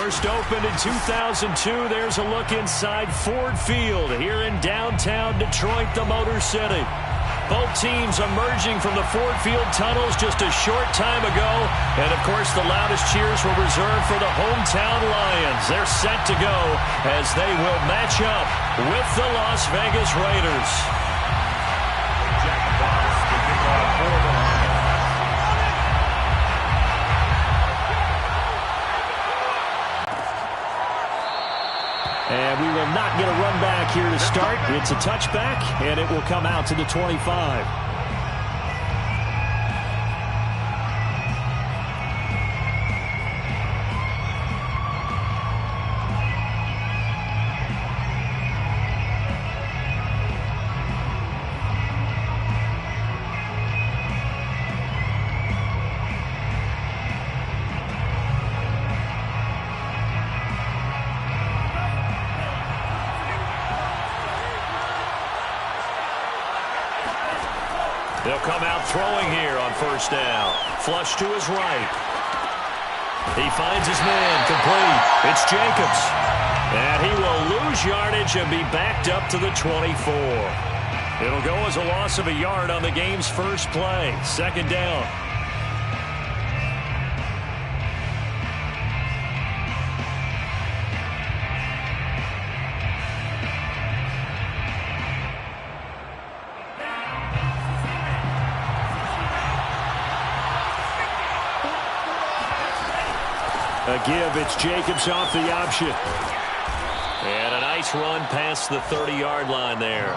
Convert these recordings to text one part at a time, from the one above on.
First opened in 2002. There's a look inside Ford Field here in downtown Detroit, the Motor City. Both teams emerging from the Ford Field tunnels just a short time ago. And, of course, the loudest cheers were reserved for the hometown Lions. They're set to go as they will match up with the Las Vegas Raiders. Jack Fox to kick off for the Lions. And we will not get a run back here to start. It's a touchback, and it will come out to the 25. They'll come out throwing here on first down. Flush to his right. He finds his man complete. It's Jacobs. And he will lose yardage and be backed up to the 24. It'll go as a loss of a yard on the game's first play. Second down. A give, it's Jacobs off the option. And a nice run past the 30-yard line there.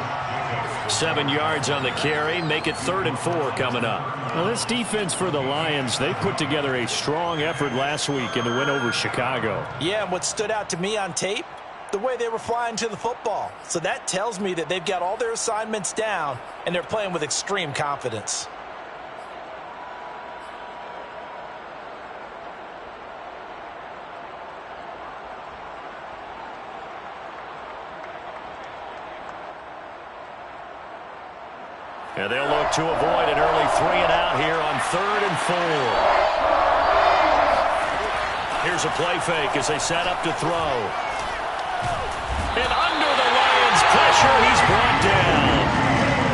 7 yards on the carry, make it 3rd and 4 coming up. Well, this defense for the Lions, they put together a strong effort last week in the win over Chicago. Yeah, and what stood out to me on tape, the way they were flying to the football. So that tells me that they've got all their assignments down, and they're playing with extreme confidence. And they'll look to avoid an early 3 and out here on 3rd and 4. Here's a play fake as they set up to throw. And under the Lions' pressure, he's brought down.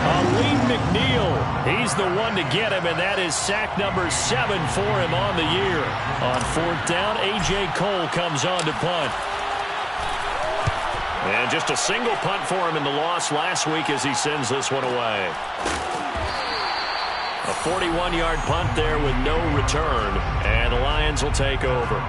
Aleem McNeil, he's the one to get him, and that is sack number 7 for him on the year. On 4th down, A.J. Cole comes on to punt. And just a single punt for him in the loss last week as he sends this one away. A 41-yard punt there with no return, and the Lions will take over.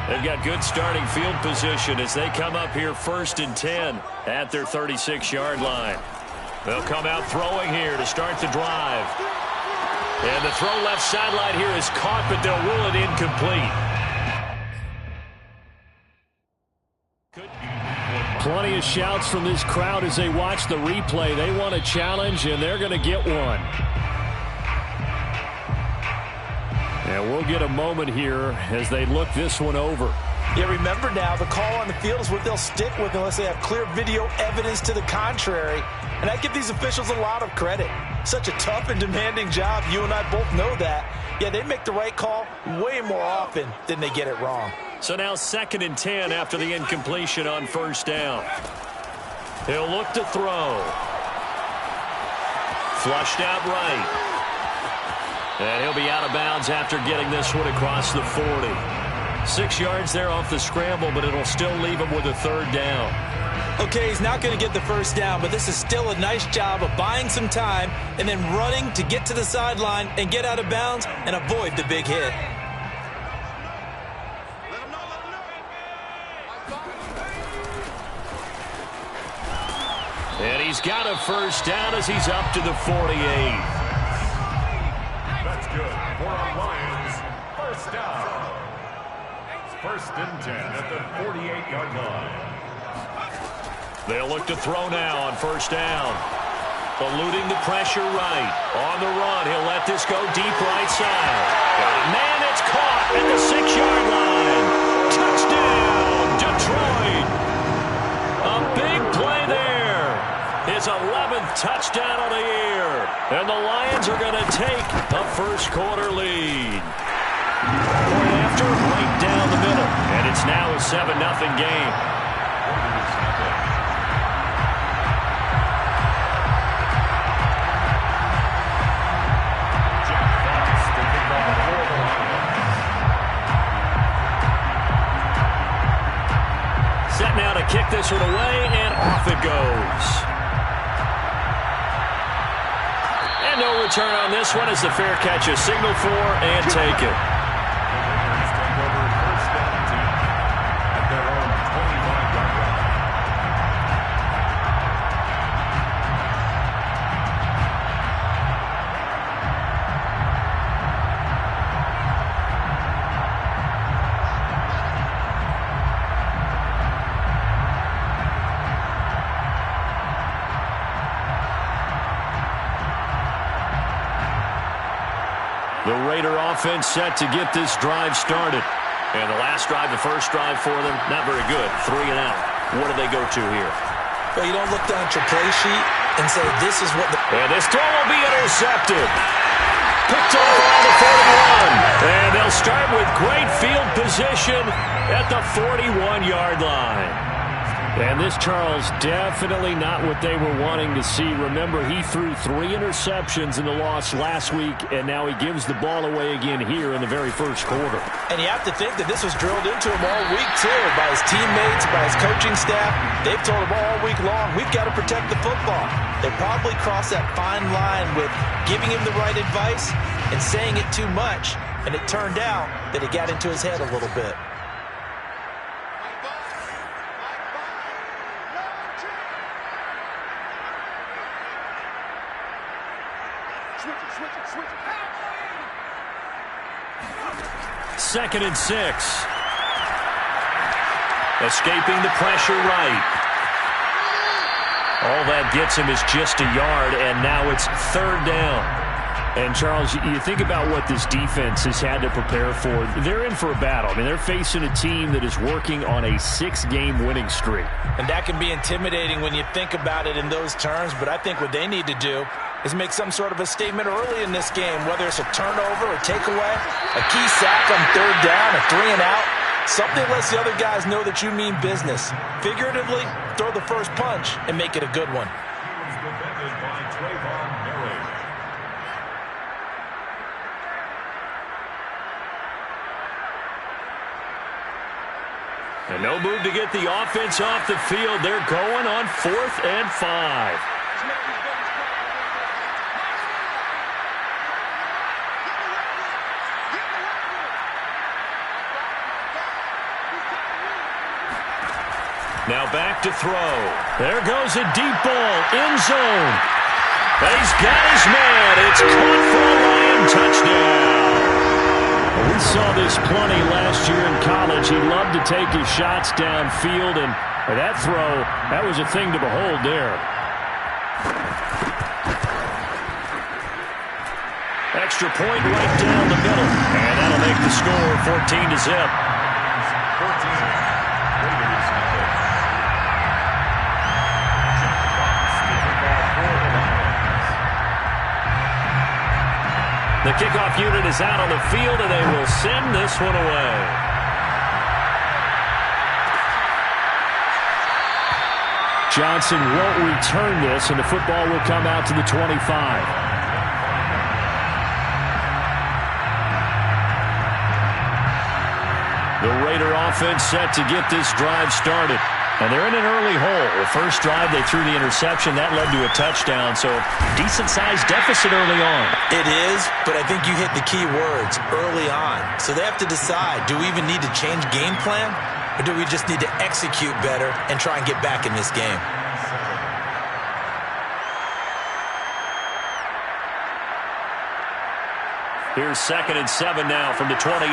They've got good starting field position as they come up here 1st and 10 at their 36-yard line. They'll come out throwing here to start the drive. And the throw left sideline here is caught, but they'll rule it incomplete. Plenty of shouts from this crowd as they watch the replay. They want a challenge, and they're going to get one. And we'll get a moment here as they look this one over. Yeah, remember now, the call on the field is what they'll stick with unless they have clear video evidence to the contrary. And I give these officials a lot of credit. Such a tough and demanding job. You and I both know that. Yeah, they make the right call way more often than they get it wrong. So now 2nd and 10 after the incompletion on 1st down. He'll look to throw. Flushed out right. And he'll be out of bounds after getting this one across the 40. 6 yards there off the scramble, but it'll still leave him with a 3rd down. Okay, he's not going to get the 1st down, but this is still a nice job of buying some time and then running to get to the sideline and get out of bounds and avoid the big hit. And he's got a 1st down as he's up to the 48. That's good for our Lions. 1st down. 1st and 10 at the 48-yard line. They'll look to throw now on 1st down. Eluding the pressure right. On the run, he'll let this go deep right side. Man, it's caught at the 6-yard line. Touchdown, Detroit. A big play there. His 11th touchdown of the year. And the Lions are going to take a first-quarter lead. Point after, right down the middle. And it's now a 7-0 game. Set now to kick this one away, and off it goes. And no return on this one as the fair catch is signaled for and taken. The Raider offense set to get this drive started. And the last drive, the first drive for them, not very good. 3 and out. What do they go to here? Well, you don't look down at your play sheet and say, this is what the... And this throw will be intercepted. Picked off around the 41. And they'll start with great field position at the 41-yard line. And this, Charles, definitely not what they were wanting to see. Remember, he threw 3 interceptions in the loss last week, and now he gives the ball away again here in the very first quarter. And you have to think that this was drilled into him all week, too, by his teammates, by his coaching staff. They've told him all week long, we've got to protect the football. They probably crossed that fine line with giving him the right advice and saying it too much, and it turned out that it got into his head a little bit. Second and 6. Escaping the pressure right. All that gets him is just a yard, and now it's 3rd down. And, Charles, you think about what this defense has had to prepare for. They're in for a battle. I mean, they're facing a team that is working on a 6-game winning streak. And that can be intimidating when you think about it in those terms, but I think what they need to do is make some sort of a statement early in this game, whether it's a turnover or takeaway, a key sack on 3rd down, a 3 and out. Something lets the other guys know that you mean business. Figuratively, throw the first punch and make it a good one. And no move to get the offense off the field. They're going on 4th and 5. Now back to throw. There goes a deep ball. End zone. He's got his man. It's caught for a Lion touchdown. We saw this plenty last year in college. He loved to take his shots downfield, and that throw, that was a thing to behold there. Extra point right down the middle, and that'll make the score 14-0. The kickoff unit is out on the field, and they will send this one away. Johnson won't return this, and the football will come out to the 25. The Raider offense set to get this drive started. And they're in an early hole. The first drive, they threw the interception. That led to a touchdown, so decent-sized deficit early on. It is, but I think you hit the key words, early on. So they have to decide, do we even need to change game plan, or do we just need to execute better and try and get back in this game? Here's 2nd and 7 now from the 28.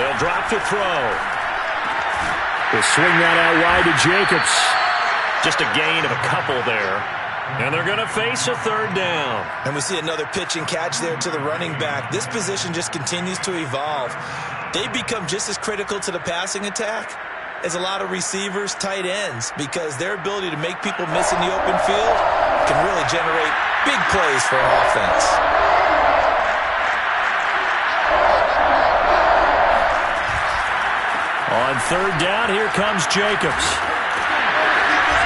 They'll drop to throw. They'll swing that out wide to Jacobs. Just a gain of a couple there. And they're going to face a third down. And we see another pitch and catch there to the running back. This position just continues to evolve. They become just as critical to the passing attack as a lot of receivers, tight ends, because their ability to make people miss in the open field can really generate big plays for an offense. On third down, here comes Jacobs.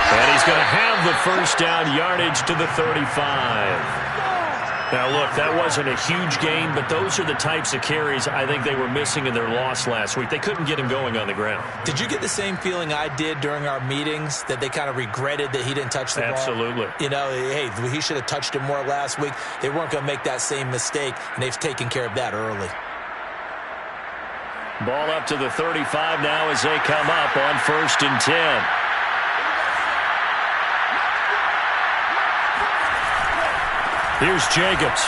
And he's going to have the first down, yardage to the 35. Now, look, that wasn't a huge gain, but those are the types of carries I think they were missing in their loss last week. They couldn't get him going on the ground. Did you get the same feeling I did during our meetings, that they kind of regretted that he didn't touch the ball? Absolutely. You know, hey, he should have touched it more last week. They weren't going to make that same mistake, and they've taken care of that early. Ball up to the 35 now as they come up on 1st and 10. Here's Jacobs.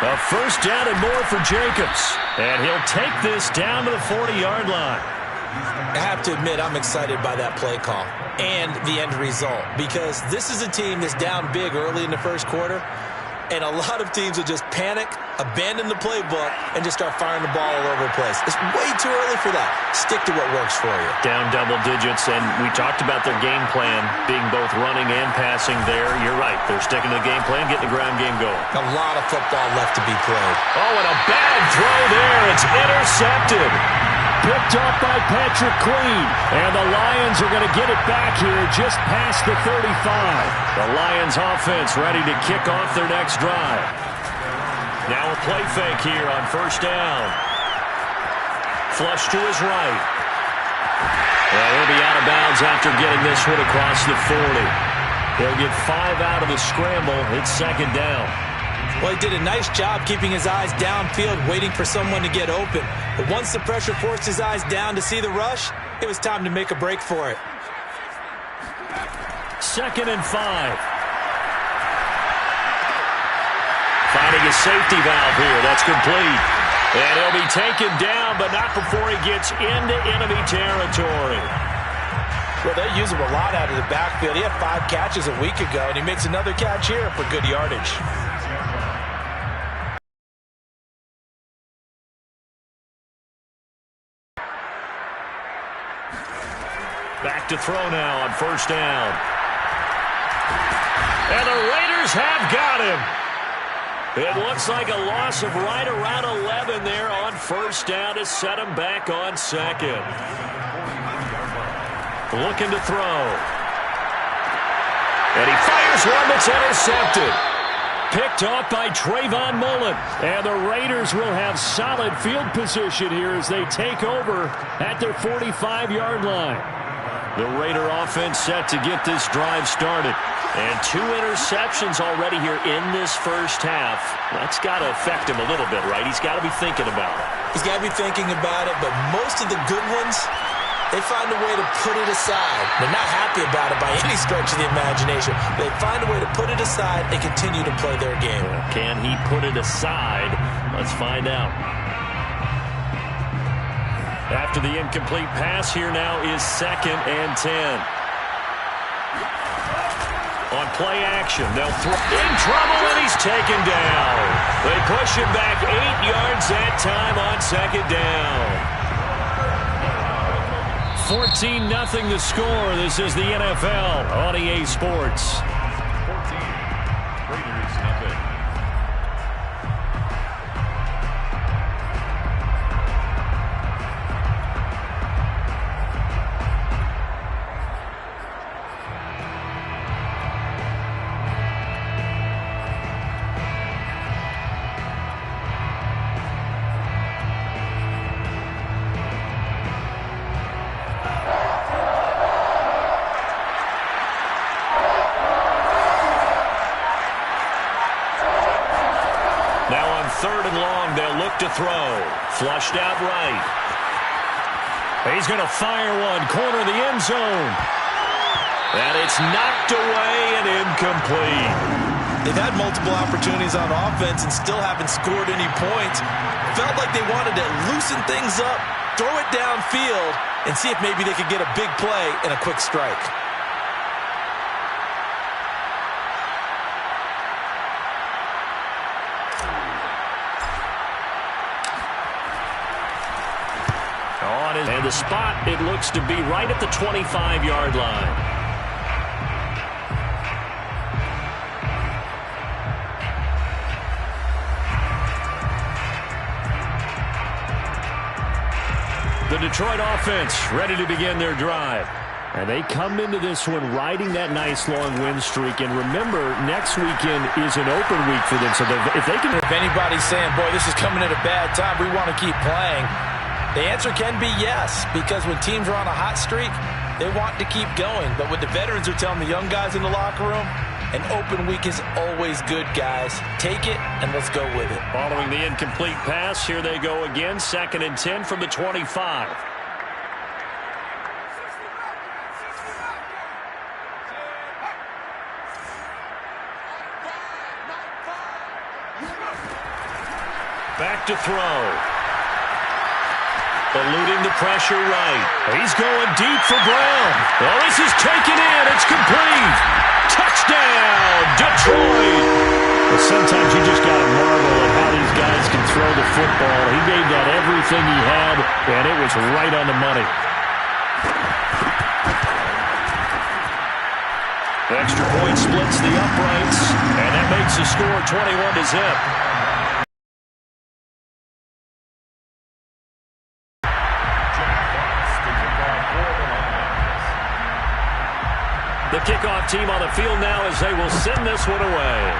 A first down and more for Jacobs. And he'll take this down to the 40-yard line. I have to admit, I'm excited by that play call and the end result, because this is a team that's down big early in the first quarter, and a lot of teams will just panic, abandon the playbook, and just start firing the ball all over the place. It's way too early for that. Stick to what works for you. Down double digits, and we talked about their game plan being both running and passing there. You're right. They're sticking to the game plan, getting the ground game going. A lot of football left to be played. Oh, and a bad throw there. It's intercepted. Picked off by Patrick Queen. And the Lions are going to get it back here just past the 35. The Lions offense ready to kick off their next drive. Now a play fake here on first down. Flush to his right. Well, he'll be out of bounds after getting this one across the 40. He'll get 5 out of the scramble. It's second down. Well, he did a nice job keeping his eyes downfield, waiting for someone to get open. But once the pressure forced his eyes down to see the rush, it was time to make a break for it. 2nd and 5. Finding a safety valve here. That's complete. And he'll be taken down, but not before he gets into enemy territory. Well, they use him a lot out of the backfield. He had 5 catches a week ago, and he makes another catch here for good yardage. Back to throw now on first down. And the Raiders have got him. It looks like a loss of right around 11 there on first down to set him back on second. Looking to throw. And he fires one that's intercepted. Picked off by Trayvon Mullen. And the Raiders will have solid field position here as they take over at their 45-yard line. The Raider offense set to get this drive started. And 2 interceptions already here in this first half. That's got to affect him a little bit, right? He's got to be thinking about it. He's got to be thinking about it, but most of the good ones, they find a way to put it aside. They're not happy about it by any stretch of the imagination. They find a way to put it aside and continue to play their game. Can he put it aside? Let's find out. After the incomplete pass, here now is 2nd and 10. On play action, they'll throw in trouble, and he's taken down. They push him back 8 yards that time on 2nd down. 14-0 the score. This is the NFL on EA Sports. 14, Raiders nothing. To throw. Flushed out right. He's going to fire one. Corner of the end zone. And it's knocked away and incomplete. They've had multiple opportunities on offense and still haven't scored any points. Felt like they wanted to loosen things up, throw it downfield, and see if maybe they could get a big play and a quick strike. And the spot, it looks to be right at the 25-yard line. The Detroit offense ready to begin their drive. And they come into this one riding that nice long win streak. And remember, next weekend is an open week for them. So if anybody's saying, boy, this is coming at a bad time, we want to keep playing, the answer can be yes, because when teams are on a hot streak, they want to keep going. But what the veterans are telling the young guys in the locker room, an open week is always good, guys. Take it, and let's go with it. Following the incomplete pass, here they go again. 2nd and 10 from the 25. Back to throw. Eluding the pressure right. He's going deep for Brown. Oh, this is taken in. It's complete. Touchdown, Detroit. Well, sometimes you just got to marvel at how these guys can throw the football. He gave that everything he had, and it was right on the money. Extra point splits the uprights, and that makes the score 21-0. The kickoff team on the field now as they will send this one away.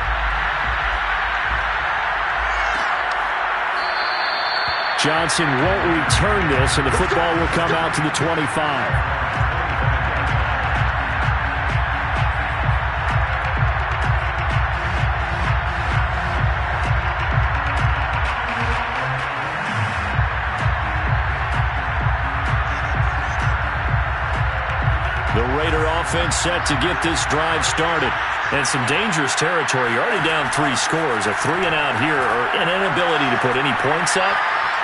Johnson won't return this, and the football will come out to the 25. The Raider offense set to get this drive started. And some dangerous territory. You're already down 3 scores. A 3-and-out here, or an inability to put any points up.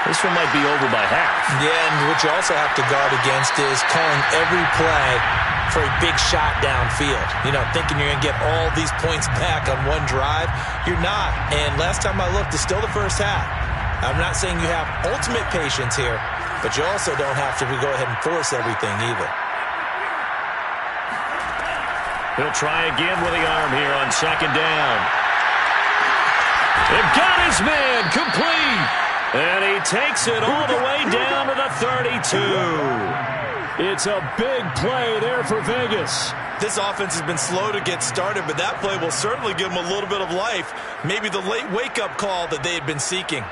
This one might be over by half. Yeah, and what you also have to guard against is calling every play for a big shot downfield. You know, thinking you're going to get all these points back on one drive. You're not. And last time I looked, it's still the first half. I'm not saying you have ultimate patience here, but you also don't have to go ahead and force everything either. He'll try again with the arm here on 2nd down. They've got his man complete. And he takes it all the way down to the 32. It's a big play there for Vegas. This offense has been slow to get started, but that play will certainly give them a little bit of life. Maybe the late wake-up call that they had been seeking.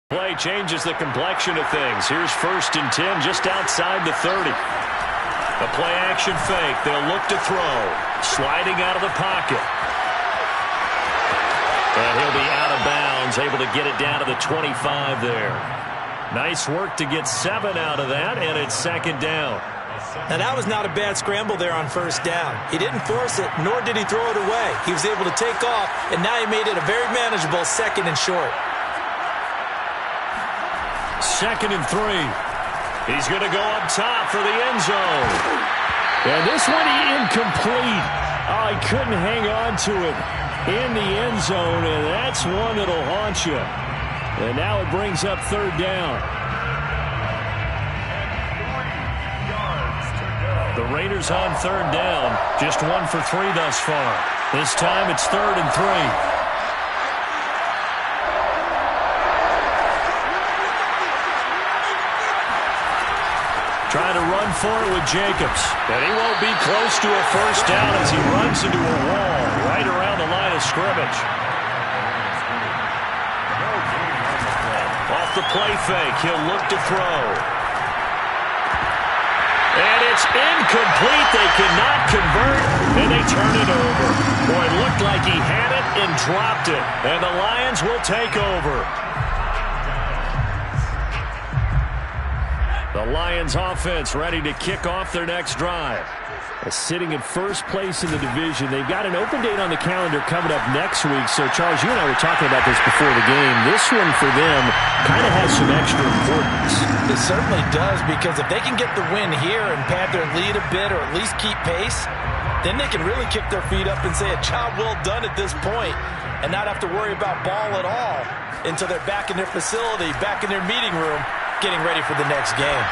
Play changes the complexion of things. Here's 1st and 10 just outside the 30. A play-action fake. They'll look to throw. Sliding out of the pocket. And he'll be out of bounds, able to get it down to the 25 there. Nice work to get 7 out of that, and it's 2nd down. Now, that was not a bad scramble there on 1st down. He didn't force it, nor did he throw it away. He was able to take off, and now he made it a very manageable 2nd and short. 2nd and 3. He's going to go up top for the end zone. And this one incomplete. Oh, he couldn't hang on to it in the end zone, and that's one that'll haunt you. And now it brings up 3rd down. The Raiders on 3rd down. Just 1 for 3 thus far. This time it's 3rd and 3. Trying to run for it with Jacobs. And he won't be close to a 1st down as he runs into a wall right around the line of scrimmage. Off the play fake, he'll look to throw. And it's incomplete. They cannot convert, and they turn it over. Boy, it looked like he had it and dropped it. And the Lions will take over. The Lions offense ready to kick off their next drive. Sitting in first place in the division. They've got an open date on the calendar coming up next week. So, Charles, you and I were talking about this before the game. This one for them kind of has some extra importance. It certainly does, because if they can get the win here and pad their lead a bit or at least keep pace, then they can really kick their feet up and say a job well done at this point and not have to worry about ball at all until they're back in their facility, back in their meeting room, getting ready for the next game.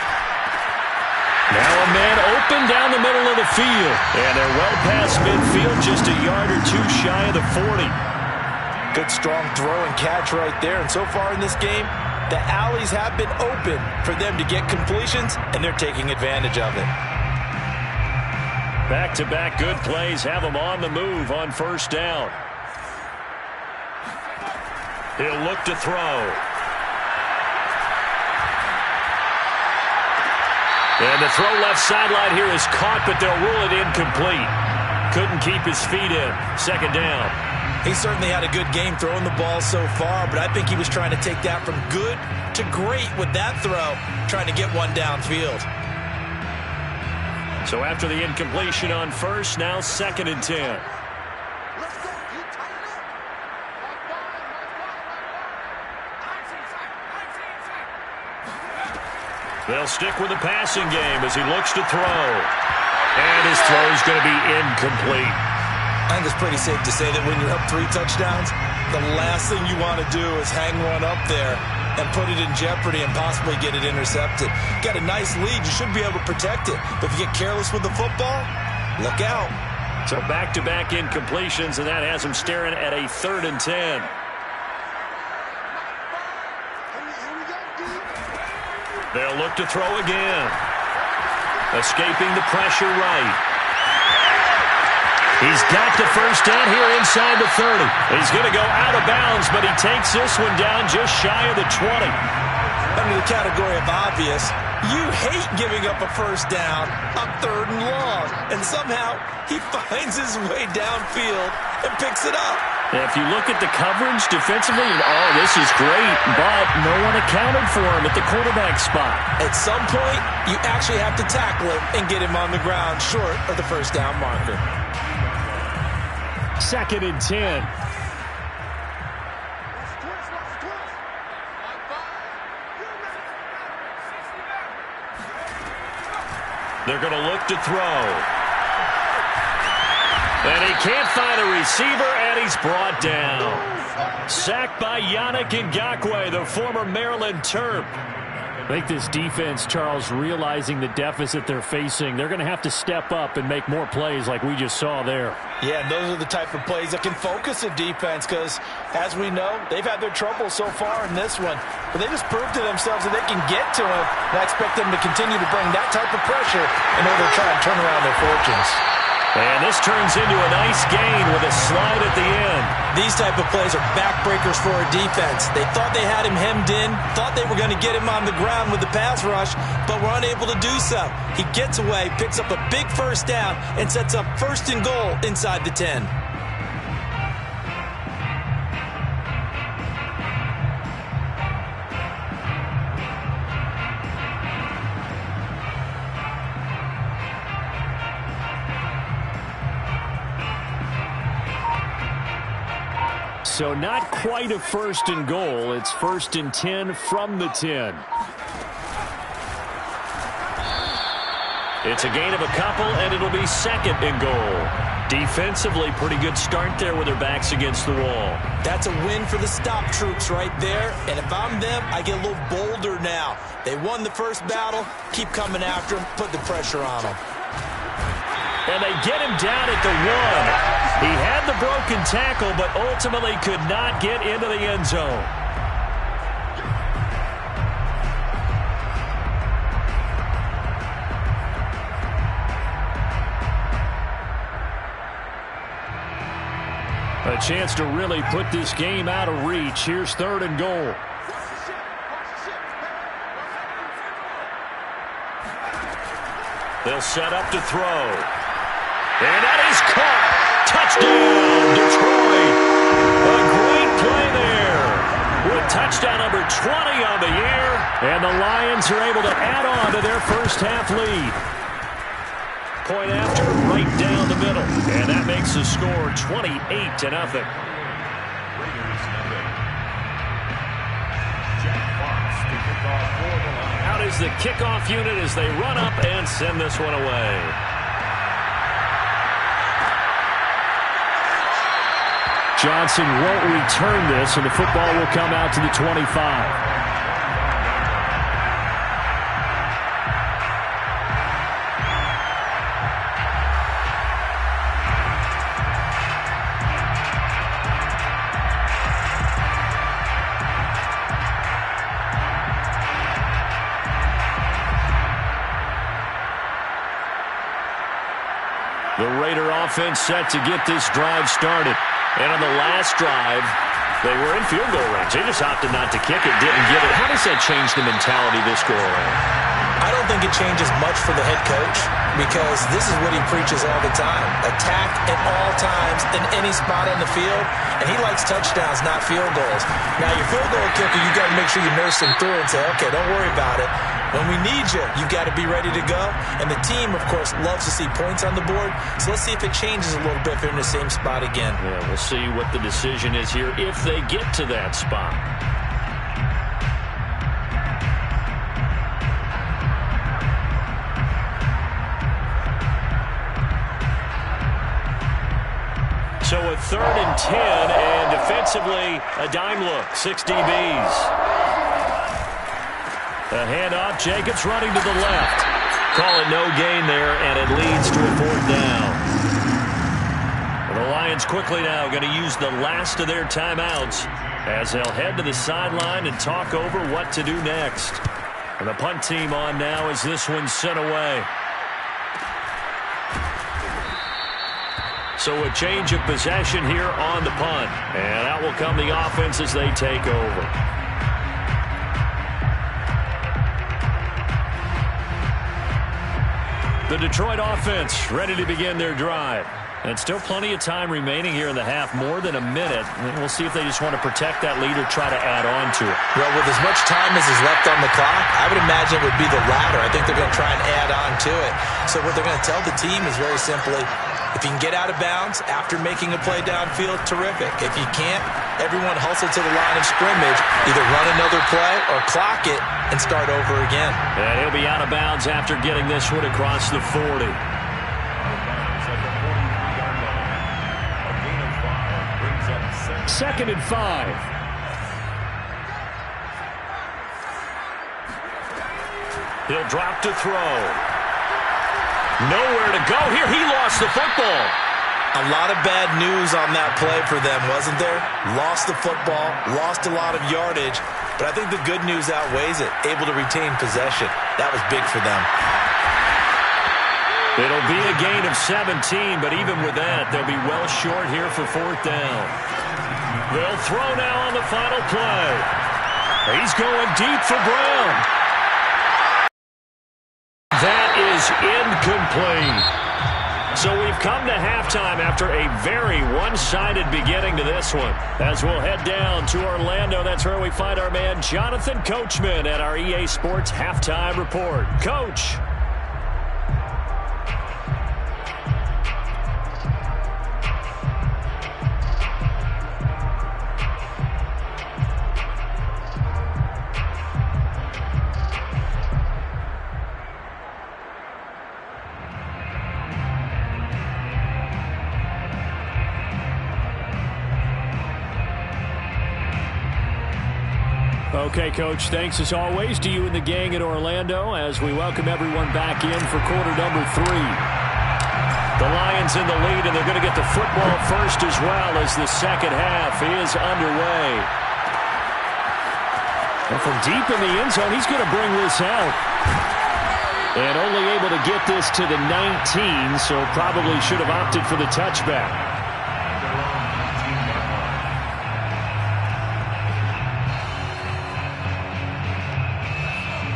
Now a man open down the middle of the field. And they're well past midfield, just a yard or two shy of the 40. Good strong throw and catch right there. And so far in this game, the alleys have been open for them to get completions, and they're taking advantage of it. Back-to-back good plays have them on the move on first down. He'll look to throw. And the throw left sideline here is caught, but they'll rule it incomplete. Couldn't keep his feet in. Second down. He certainly had a good game throwing the ball so far, but I think he was trying to take that from good to great with that throw, trying to get one downfield. So after the incompletion on first, now 2nd and 10. They'll stick with the passing game as he looks to throw. And his throw is going to be incomplete. I think it's pretty safe to say that when you're up 3 touchdowns, the last thing you want to do is hang one up there and put it in jeopardy and possibly get it intercepted. Got a nice lead. You should be able to protect it. But if you get careless with the football, look out. So back-to-back incompletions, and that has him staring at a 3rd and 10. They'll look to throw again. Escaping the pressure right. He's got the first down here inside the 30. He's going to go out of bounds, but he takes this one down just shy of the 20. Under the category of obvious, you hate giving up a first down on 3rd and long. And somehow he finds his way downfield and picks it up. Now, if you look at the coverage defensively, oh, this is great, but no one accounted for him at the quarterback spot. At some point, you actually have to tackle him and get him on the ground short of the first down marker. 2nd and 10. They're going to look to throw. And he can't find a receiver, and he's brought down. Sacked by Yannick Ngakoue, the former Maryland Terp. I think this defense, Charles, realizing the deficit they're facing, they're going to have to step up and make more plays like we just saw there. Yeah, and those are the type of plays that can focus a defense because, as we know, they've had their troubles so far in this one. But they just proved to themselves that they can get to him, and I expect them to continue to bring that type of pressure in order to try and turn around their fortunes. And this turns into a nice gain with a slide at the end. These type of plays are backbreakers for a defense. They thought they had him hemmed in, thought they were going to get him on the ground with the pass rush, but were unable to do so. He gets away, picks up a big first down, and sets up 1st and goal inside the 10. So not quite a 1st and goal. It's 1st and 10 from the 10. It's a gain of a couple, and it'll be 2nd and goal. Defensively, pretty good start there with their backs against the wall. That's a win for the stop troops right there. And if I'm them, I get a little bolder now. They won the first battle. Keep coming after them. Put the pressure on them. And they get him down at the 1. He had the broken tackle, but ultimately could not get into the end zone. A chance to really put this game out of reach. Here's 3rd and goal. They'll set up to throw. And that is caught. Touchdown, Detroit. A great play there. With touchdown number 20 on the year. And the Lions are able to add on to their first half lead. Point after, right down the middle. And that makes the score 28-0. Out is the kickoff unit as they run up and send this one away. Johnson won't return this, and the football will come out to the 25. The Raider offense set to get this drive started. And on the last drive, they were in field goal range. They just opted not to kick it, didn't get it. How does that change the mentality this go around? I don't think it changes much for the head coach because this is what he preaches all the time. Attack at all times in any spot on the field, and he likes touchdowns, not field goals. Now, your field goal kicker, you got to make sure you nurse him through and say, okay, don't worry about it. When we need you, you've got to be ready to go. And the team, of course, loves to see points on the board. So let's see if it changes a little bit if they're in the same spot again. Yeah, we'll see what the decision is here if they get to that spot. So a 3rd and 10, and defensively, a dime look, 6 DBs. A handoff, Jacobs running to the left. Call it no gain there, and it leads to a 4th down. The Lions quickly now going to use the last of their timeouts as they'll head to the sideline and talk over what to do next. And the punt team on now as this one's sent away. So a change of possession here on the punt. And out will come the offense as they take over. The Detroit offense ready to begin their drive. And still plenty of time remaining here in the half, more than a minute. And we'll see if they just want to protect that lead or try to add on to it. Well, with as much time as is left on the clock, I would imagine it would be the latter. I think they're going to try and add on to it. So what they're going to tell the team is very simply, if you can get out of bounds after making a play downfield, terrific. If you can't, everyone hustle to the line of scrimmage, either run another play or clock it and start over again. And he'll be out of bounds after getting this one across the 40. Second and 5. He'll drop to throw. Nowhere to go here. He lost the football. A lot of bad news on that play for them, wasn't there? Lost the football, lost a lot of yardage, but I think the good news outweighs it. Able to retain possession. That was big for them. It'll be a gain of 17, but even with that, they'll be well short here for 4th down. They'll throw now on the final play. He's going deep for Brown. That is incomplete. So we've come to halftime after a very one-sided beginning to this one. As we'll head down to Orlando, that's where we find our man Jonathan Coachman at our EA Sports Halftime Report. Coach. Okay, Coach, thanks as always to you and the gang in Orlando as we welcome everyone back in for quarter number 3. The Lions in the lead, and they're going to get the football first as well as the second half is underway. And from deep in the end zone, he's going to bring this out. And only able to get this to the 19, so probably should have opted for the touchback.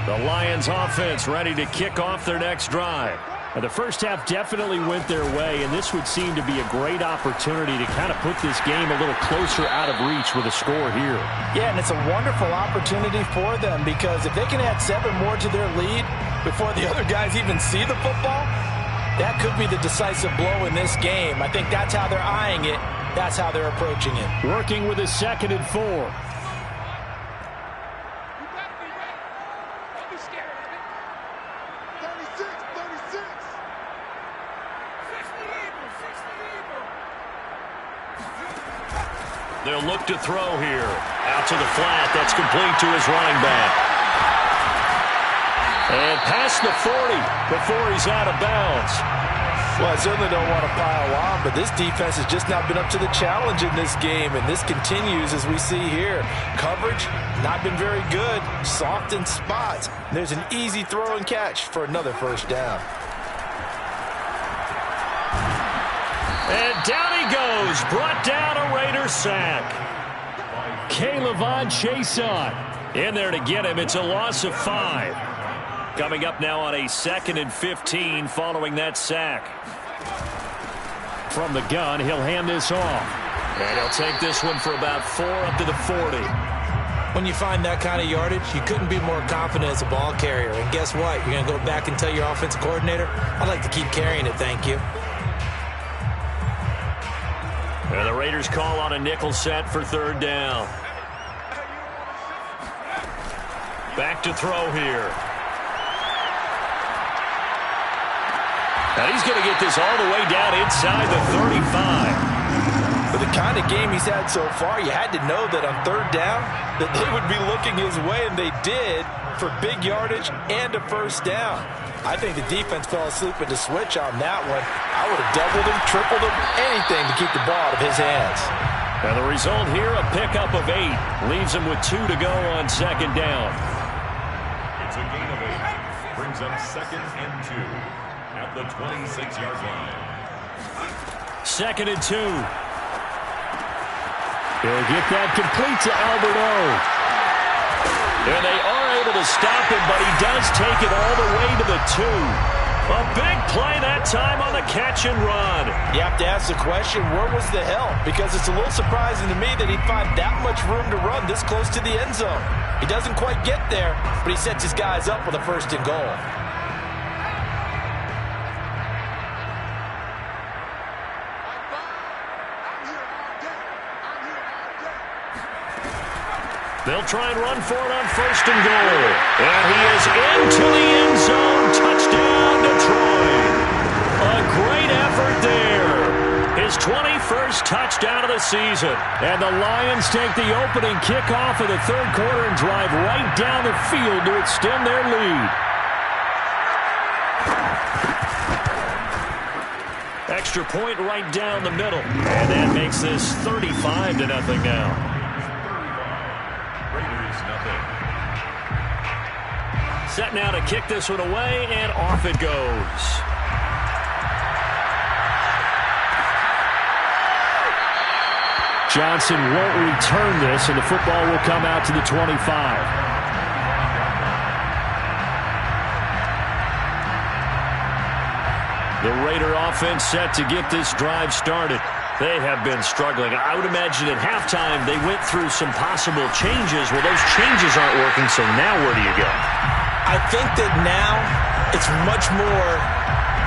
The Lions offense ready to kick off their next drive. Now, the first half definitely went their way, and this would seem to be a great opportunity to kind of put this game a little closer out of reach with a score here. Yeah, and it's a wonderful opportunity for them because if they can add 7 more to their lead before the other guys even see the football, That could be the decisive blow in this game. I think that's how they're eyeing it. That's how they're approaching it. Working with a 2nd and 4. They'll look to throw here. Out to the flat. That's complete to his running back. And past the 40 before he's out of bounds. Well, I certainly don't want to pile on, but this defense has just not been up to the challenge in this game, and this continues as we see here. Coverage, not been very good. Soft in spots. There's an easy throw and catch for another first down. And down he goes. Brought down a Raider sack. K'Lavon Chaisson in there to get him. It's a loss of 5. Coming up now on a 2nd and 15 following that sack. From the gun, he'll hand this off. And he'll take this one for about 4 up to the 40. When you find that kind of yardage, you couldn't be more confident as a ball carrier. And guess what? You're going to go back and tell your offensive coordinator, I'd like to keep carrying it, thank you. And the Raiders call on a nickel set for 3rd down. Back to throw here. And he's going to get this all the way down inside the 35. For the kind of game he's had so far, you had to know that on 3rd down that they would be looking his way, and they did, for big yardage and a first down. I think the defense fell asleep at the switch on that one. I would have doubled him, tripled him, anything to keep the ball out of his hands. And the result here, a pickup of 8. Leaves him with 2 to go on 2nd down. It's a gain of 8. Brings up 2nd and 2 at the 26-yard line. 2nd and 2. He'll get that complete to Albert O. And they are able to stop him, but he does take it all the way to the 2. A big play that time on the catch and run. You have to ask the question, where was the help? Because it's a little surprising to me that he'd find that much room to run this close to the end zone. He doesn't quite get there, but he sets his guys up with a 1st and goal. They'll try and run for it on 1st and goal. And he is into the end zone. Touchdown, Detroit. A great effort there. His 21st touchdown of the season. And the Lions take the opening kickoff of the 3rd quarter and drive right down the field to extend their lead. Extra point right down the middle. And that makes this 35-0 now. Set now to kick this one away, and off it goes. Johnson won't return this, and the football will come out to the 25. The Raider offense set to get this drive started. They have been struggling. I would imagine at halftime they went through some possible changes. Well, those changes aren't working, so now where do you go? I think that now it's much more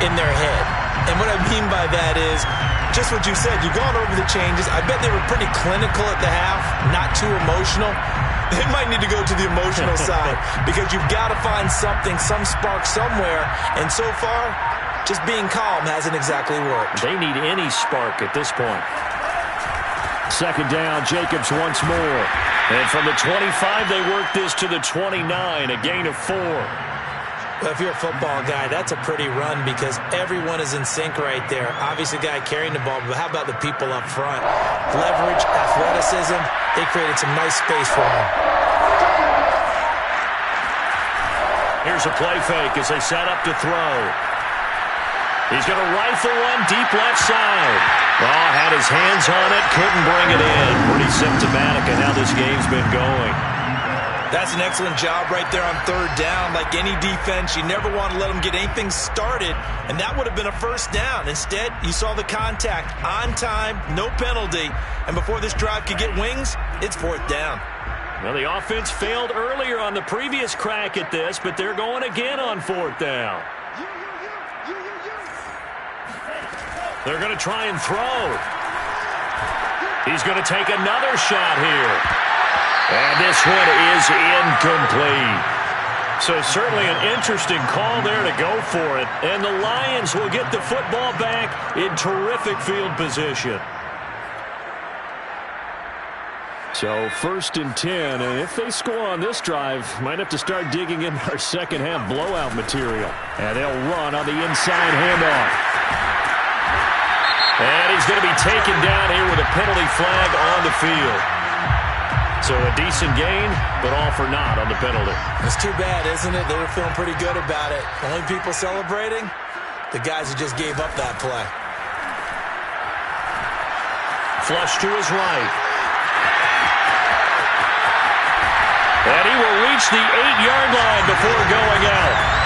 in their head. And what I mean by that is just what you said. You've gone over the changes. I bet they were pretty clinical at the half, not too emotional. They might need to go to the emotional side because you've got to find something, some spark somewhere. And so far, just being calm hasn't exactly worked. They need any spark at this point. 2nd down, Jacobs once more. And from the 25, they work this to the 29, a gain of 4. Well, if you're a football guy, that's a pretty run because everyone is in sync right there. Obviously, the guy carrying the ball, but how about the people up front? Leverage, athleticism, they created some nice space for him. Here's a play fake as they set up to throw. He's going to rifle one deep left side. Oh, had his hands on it, couldn't bring it in. Pretty symptomatic of how this game's been going. That's an excellent job right there on 3rd down. Like any defense, you never want to let them get anything started, and that would have been a 1st down. Instead, you saw the contact on time, no penalty, and before this drive could get wings, it's 4th down. Well, the offense failed earlier on the previous crack at this, but they're going again on 4th down. They're going to try and throw. He's going to take another shot here. And this one is incomplete. So certainly an interesting call there to go for it. And the Lions will get the football back in terrific field position. So 1st and 10, and if they score on this drive, might have to start digging in our second half blowout material. And they'll run on the inside handoff. And he's going to be taken down here with a penalty flag on the field. So a decent gain, but all for naught on the penalty. It's too bad, isn't it? They were feeling pretty good about it. Only people celebrating, the guys who just gave up that play. Flush to his right. And he will reach the 8-yard line before going out.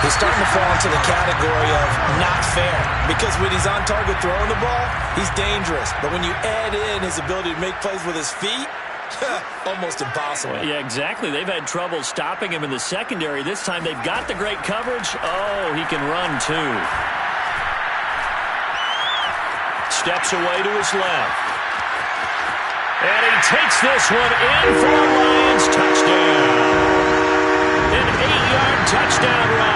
He's starting to fall into the category of not fair, because when he's on target throwing the ball, he's dangerous. But when you add in his ability to make plays with his feet, almost impossible. Yeah, exactly. They've had trouble stopping him in the secondary. This time they've got the great coverage. Oh, he can run too. Steps away to his left. And he takes this one in for a Lions touchdown. An 8-yard touchdown run.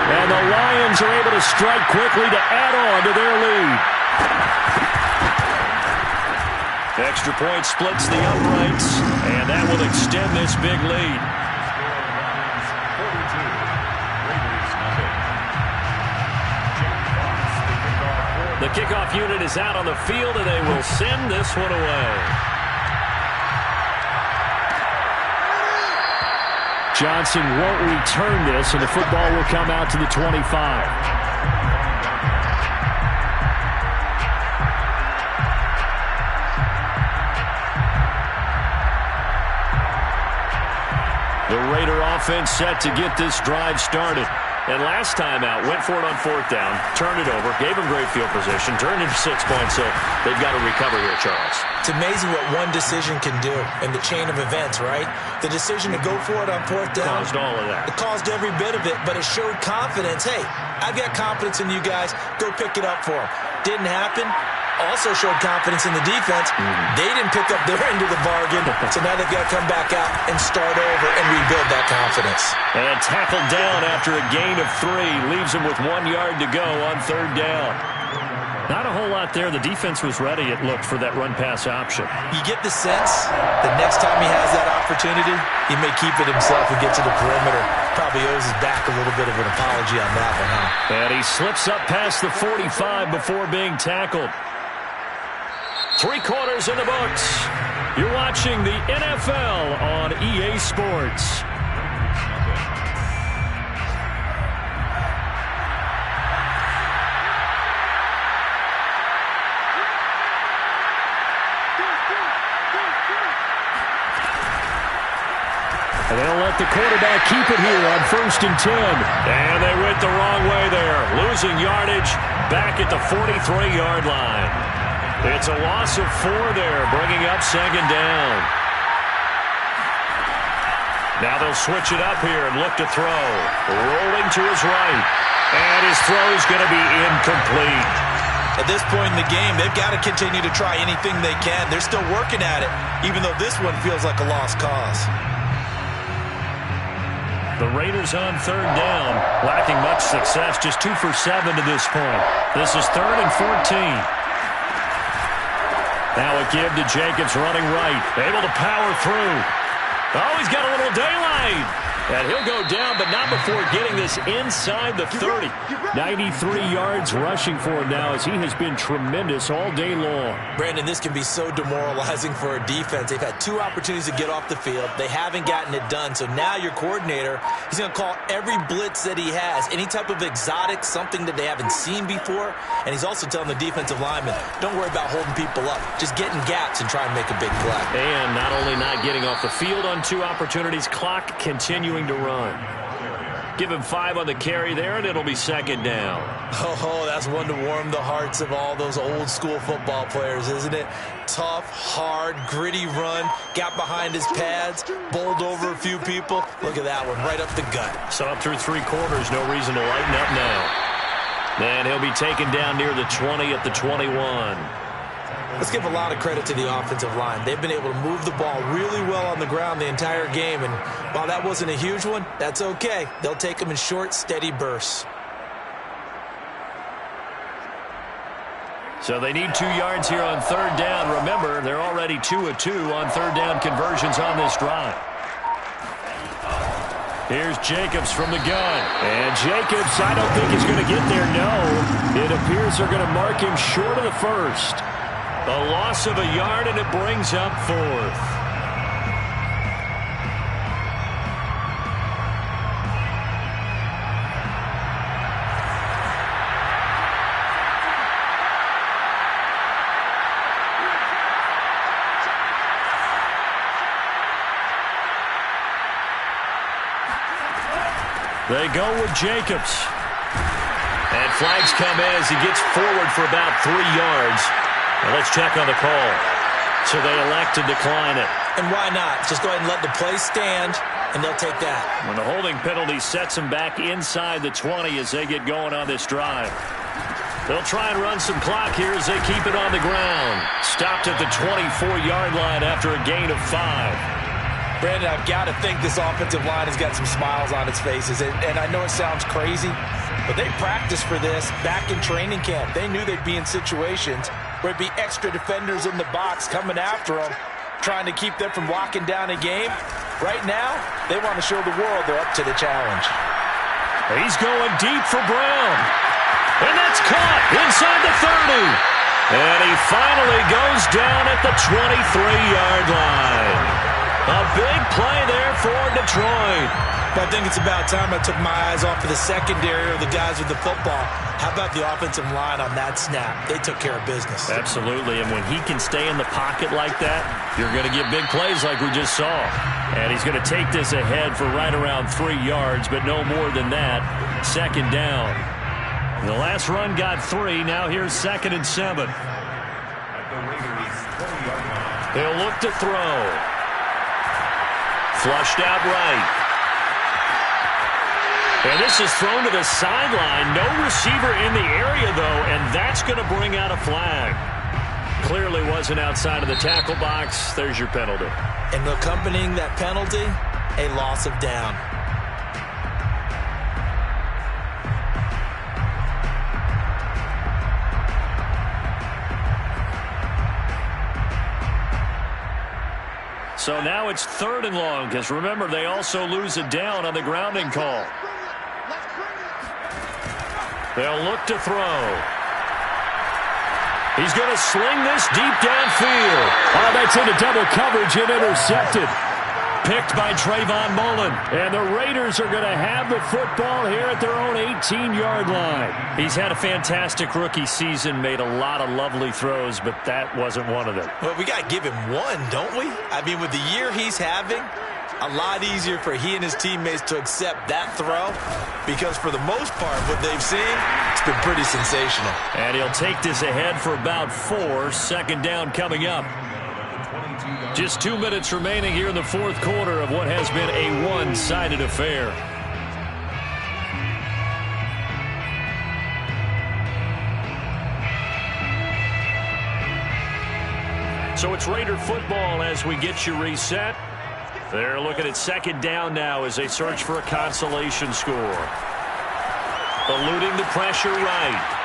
And the Lions are able to strike quickly to add on to their lead. Extra point splits the uprights, and that will extend this big lead. The kickoff unit is out on the field, and they will send this one away. Johnson won't return this, and the football will come out to the 25. The Raider offense set to get this drive started. And last time out, went for it on 4th down, turned it over, gave them great field position, turned into 6 points, so they've got to recover here, Charles. It's amazing what one decision can do in the chain of events, right? The decision to go for it on 4th down. Caused all of that. It caused every bit of it, but it showed confidence. Hey, I've got confidence in you guys. Go pick it up for them. Didn't happen. Also showed confidence in the defense. They didn't pick up their end of the bargain, so now they've got to come back out and start over and rebuild that confidence. And tackled down after a gain of 3. Leaves him with 1 yard to go on 3rd down. Not a whole lot there. The defense was ready, it looked, for that run-pass option. You get the sense that next time he has that opportunity, he may keep it himself and get to the perimeter. Probably owes his back a little bit of an apology on that one, huh? And he slips up past the 45 before being tackled. 3 quarters in the books. You're watching the NFL on EA Sports. And they'll let the quarterback keep it here on 1st and 10. And they went the wrong way there. Losing yardage back at the 43-yard line. It's a loss of 4 there, bringing up 2nd down. Now they'll switch it up here and look to throw. Rolling to his right. And his throw is going to be incomplete. At this point in the game, they've got to continue to try anything they can. They're still working at it, even though this one feels like a lost cause. The Raiders on 3rd down, lacking much success, just 2 for 7 to this point. This is 3rd and 14. Now a give to Jacobs running right. Able to power through. Oh, he's got a little daylight. And he'll go down, but not before getting this inside the 30. 93 yards rushing for him now, as he has been tremendous all day long. Brandon, this can be so demoralizing for a defense. They've had 2 opportunities to get off the field. They haven't gotten it done. So now your coordinator, he's going to call every blitz that he has, any type of exotic, something that they haven't seen before. And he's also telling the defensive lineman, don't worry about holding people up. Just get in gaps and try and make a big play. And not only not getting off the field on 2 opportunities, clock continuing to run. Give him 5 on the carry there, and it'll be 2nd down. Oh, that's one to warm the hearts of all those old school football players, isn't it? Tough, hard, gritty run, got behind his pads, bowled over a few people. Look at that one, right up the gut. So up through 3 quarters, no reason to lighten up now. And he'll be taken down near the 20 at the 21. Let's give a lot of credit to the offensive line. They've been able to move the ball really well on the ground the entire game. And while that wasn't a huge one, that's okay. They'll take them in short, steady bursts. So they need 2 yards here on third down. Remember, they're already 2 of 2 on third down conversions on this drive. Here's Jacobs from the gun. And Jacobs, I don't think he's going to get there, no. It appears they're going to mark him short of the first. A loss of a yard, and it brings up fourth. They go with Jacobs. And flags come in as he gets forward for about 3 yards. Now let's check on the call. So they elect to decline it. And why not? Just go ahead and let the play stand, and they'll take that. When the holding penalty sets them back inside the 20 as they get going on this drive. They'll try and run some clock here as they keep it on the ground. Stopped at the 24-yard line after a gain of 5. Brandon, I've got to think this offensive line has got some smiles on its faces. And I know it sounds crazy, but they practiced for this back in training camp. They knew they'd be in situations where it'd be extra defenders in the box coming after them, trying to keep them from locking down a game. Right now, they want to show the world they're up to the challenge. He's going deep for Brown. And that's caught inside the 30. And he finally goes down at the 23-yard line. A big play there for Detroit. But I think it's about time I took my eyes off of the secondary or the guys with the football. How about the offensive line on that snap? They took care of business. Absolutely, and when he can stay in the pocket like that, you're going to get big plays like we just saw. And he's going to take this ahead for right around 3 yards, but no more than that. Second down. The last run got 3. Now here's 2nd and 7. They'll look to throw. Flushed out right. And this is thrown to the sideline. No receiver in the area, though, and that's going to bring out a flag. Clearly wasn't outside of the tackle box. There's your penalty. And accompanying that penalty, a loss of down. So now it's 3rd and long, because remember, they also lose a down on the grounding call. They'll look to throw. He's going to sling this deep downfield. Oh, that's into double coverage and intercepted. Picked by Trayvon Mullen. And the Raiders are going to have the football here at their own 18-yard line. He's had a fantastic rookie season, made a lot of lovely throws, but that wasn't one of them. Well, we got to give him one, don't we? I mean, with the year he's having, a lot easier for he and his teammates to accept that throw, because for the most part, what they've seen, it's been pretty sensational. And he'll take this ahead for about 4. Second down coming up. Just 2 minutes remaining here in the 4th quarter of what has been a one-sided affair. So it's Raider football as we get you reset. They're looking at 2nd down now as they search for a consolation score. Eluding the pressure right.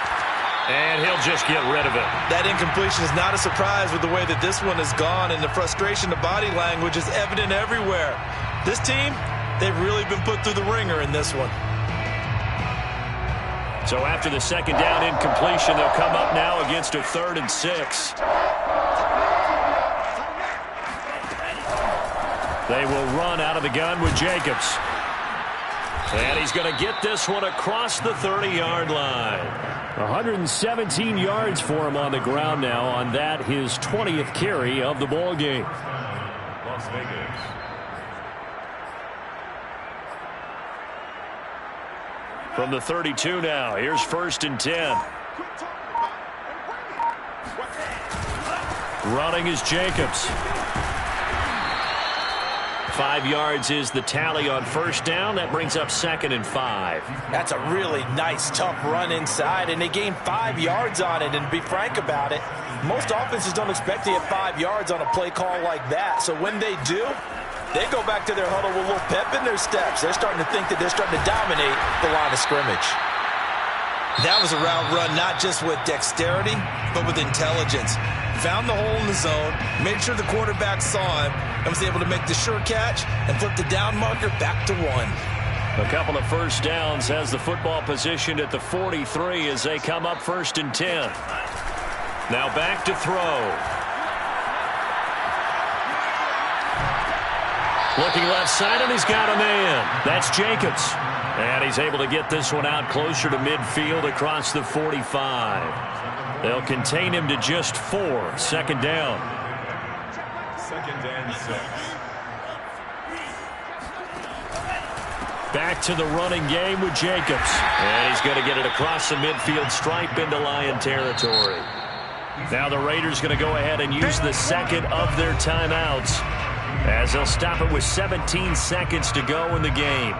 And he'll just get rid of it. That incompletion is not a surprise with the way that this one has gone, and the frustration, the body language is evident everywhere. This team, they've really been put through the ringer in this one. So after the 2nd down incompletion, they'll come up now against a 3rd and 6. They will run out of the gun with Jacobs. And he's going to get this one across the 30-yard line. 117 yards for him on the ground now on that, his 20th carry of the ball game. Las Vegas. From the 32 now, here's 1st and 10. Running is Jacobs. 5 yards is the tally on first down. That brings up 2nd and 5. That's a really nice, tough run inside, and they gained 5 yards on it. And to be frank about it, most offenses don't expect to get 5 yards on a play call like that. So when they do, they go back to their huddle with a little pep in their steps. They're starting to think that they're starting to dominate the line of scrimmage. That was a route run not just with dexterity, but with intelligence. Found the hole in the zone, made sure the quarterback saw him, and was able to make the sure catch and flip the down marker back to 1. A couple of first downs has the football positioned at the 43 as they come up 1st and 10. Now back to throw. Looking left side, and he's got a man. That's Jacobs. And he's able to get this one out closer to midfield across the 45. They'll contain him to just 4. 2nd down. 2nd and 6. Back to the running game with Jacobs. And he's going to get it across the midfield stripe into Lion territory. Now the Raiders going to go ahead and use the 2nd of their timeouts, as they'll stop it with 17 seconds to go in the game.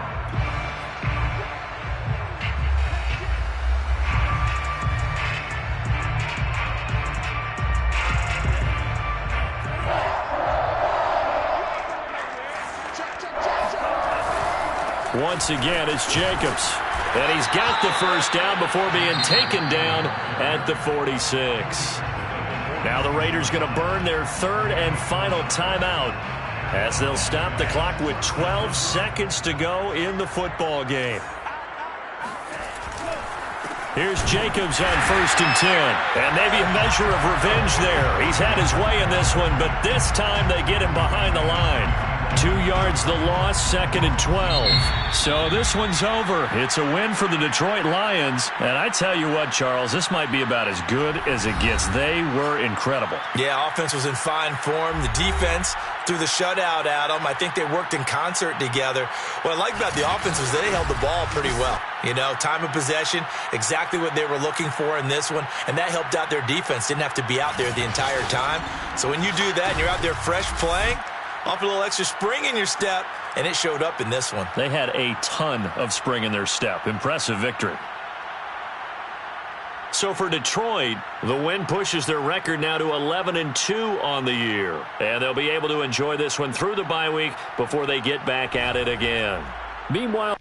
Once again, it's Jacobs. And he's got the first down before being taken down at the 46. Now the Raiders going to burn their 3rd and final timeout, as they'll stop the clock with 12 seconds to go in the football game. Here's Jacobs on 1st and 10. And maybe a measure of revenge there. He's had his way in this one, but this time they get him behind the line. 2 yards the loss, 2nd and 12. So this one's over. It's a win for the Detroit Lions. And I tell you what, Charles, this might be about as good as it gets. They were incredible. Yeah, offense was in fine form. The defense threw the shutout at them. I think they worked in concert together. What I like about the offense was they held the ball pretty well. You know, time of possession, exactly what they were looking for in this one. And that helped out their defense. Didn't have to be out there the entire time. So when you do that and you're out there fresh playing, off a little extra spring in your step, and it showed up in this one. They had a ton of spring in their step. Impressive victory. So for Detroit, the win pushes their record now to 11-2 on the year. And they'll be able to enjoy this one through the bye week before they get back at it again. Meanwhile,